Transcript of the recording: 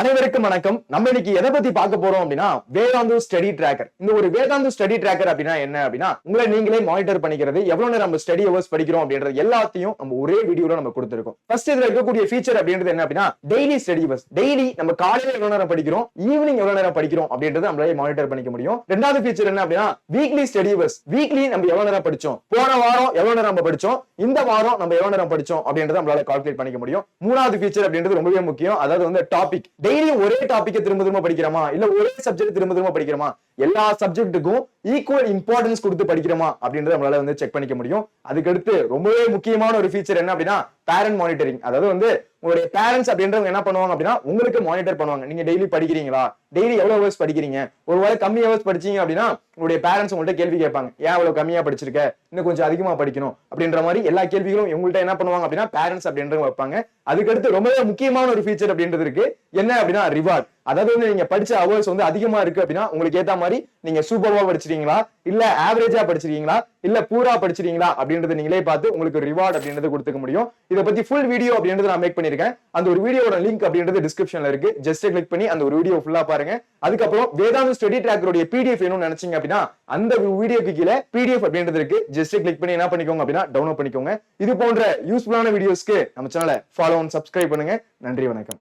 அனைவருக்கும் வணக்கம். நம்ம இன்னைக்கு எதை பத்தி பார்க்க போறோம் அப்படின்னா வேதாந்து ஸ்டடி டிராக்கர். இந்த ஒரு வேதாந்து ஸ்டடி டிராக்கர் அப்படின்னா என்ன அப்படின்னா உங்களை நீங்களே மானிட்டர் பண்ணிக்கிறது, எவ்வளவு நேரம் நம்ம ஸ்டடி ஹவர்ஸ் படிக்கிறோம் அப்படின்றது எல்லாத்தையும் நம்ம ஒரே வீடியோல நம்ம கொடுத்திருக்கோம். ஃபர்ஸ்ட் இதுல இருக்கக்கூடிய ஃபீச்சர் அப்படின்றது என்ன அப்படின்னா டெய்லி ஸ்டடி ஹவர்ஸ். டெய்லி நம்ம காலையில எவ்வளவு நேரம் படிக்கிறோம், ஈவினிங் எவ்வளவு நேரம் படிக்கிறோம் அப்படின்றது நம்மளால மானிட்டர் பண்ணிக்க முடியும். ரெண்டாவது ஃபீச்சர் என்ன அப்படின்னா வீக்லி ஸ்டடி ஹவர்ஸ். வீக்லி நம்ம எவ்வளவு நேரம் படிச்சோம், போன வாரம் எவ்வளவு நேரம் நம்ம படிச்சோம், இந்த வாரம் நம்ம எவ்வளவு நேரம் படிச்சோம் அப்படின்றத நம்மளால கால்குலேட் பண்ணிக்க முடியும். மூணாவது ஃபீச்சர் அப்படின்றது ரொம்பவே முக்கியம். அதாவது வந்து டாபிக். டெய்லி ஒரே டாபிக் திரும்ப படிக்கிறோமா, இல்ல ஒரே சப்ஜெக்ட் திரும்ப படிக்கிறோமா, எல்லா சப்ஜெக்ட்டுக்கும் ஈக்குவல் இம்பார்ட்டன்ஸ் கொடுத்து படிக்கிறோமா அப்படின்றத நம்மளால வந்து செக் பண்ணிக்க முடியும். அதுக்கடுத்து ரொம்பவே முக்கியமான ஒரு ஃபீச்சர் என்ன அப்படின்னா பேரண்ட் மானிட்டரிங். அதாவது வந்து உங்களுடைய பேரண்ட்ஸ் அப்படின்றவங்க என்ன பண்ணுவாங்க அப்படின்னா உங்களுக்கு மானிட்டர் பண்ணுவாங்க. நீங்க டெய்லி படிக்கிறீங்களா, டெய்லி எவ்வளவு ஹவர்ஸ் படிக்கிறீங்க, ஒரு வேளை கம்மி ஹவர்ஸ் படிச்சீங்க அப்படின்னா உங்களுடைய பேரண்ட்ஸ் உங்கள்ட்ட கேள்வி கேட்பாங்க, ஏன் அவ்வளவு கம்மியா படிச்சிருக்க, இன்னும் கொஞ்சம் அதிகமா படிக்கணும் அப்படின்ற மாதிரி எல்லா கேள்விகளும் உங்கள்ட்ட என்ன பண்ணுவாங்க அப்படின்னா பேரண்ட்ஸ் அப்படின்றவங்க வைப்பாங்க. அதுக்கடுத்து ரொம்பவே முக்கியமான ஒரு ஃபீச்சர் அப்படின்றது இருக்கு. என்ன அப்படின்னா ரிவார்ட். அதாவது வந்து நீங்க படிச்ச ஹவர்ஸ் வந்து அதிகமா இருக்கு அப்படின்னா உங்களுக்கு ஏத்த மாதிரி நீங்க சூப்பர்வா படிச்சிருக்கீங்களா, இல்ல ஆவரேஜா படிச்சிருக்கீங்களா, இல்ல பூரா படிச்சிருக்கீங்களா அப்படின்றத நீங்களே பார்த்து உங்களுக்கு ரிவார்ட் அப்படின்றது கொடுத்துக்க முடியும். இதை பத்தி ஃபுல் வீடியோ அப்படின்றது நான் மேக் பண்ணிருக்கேன். அந்த ஒரு வீடியோட லிங்க் அப்படின்றது டிஸ்கிரிப்ஷன்ல இருக்கு. ஜஸ்ட் கிளிக் பண்ணி அந்த ஒரு வீடியோ ஃபுல்லா பாருங்க. அதுக்கப்புறம் வேதாந்து ஸ்டடி டிராக்கருடைய பிடிஎஃப் வேணும்னு நினைச்சீங்க அப்படின்னா அந்த வீடியோக்கு கீழே பிடிஎஃப் அப்படின்றது இருக்கு. ஜஸ்ட் கிளிக் பண்ணி என்ன பண்ணிக்கோங்க அப்படின்னா டவுன்லோட் பண்ணிக்கோங்க. இது போன்ற யூஸ்ஃபுல்லான வீடியோஸ்க்கு நம்ம சேனலை ஃபாலோ அண்ட் சப்ஸ்கிரைப் பண்ணுங்க. நன்றி, வணக்கம்.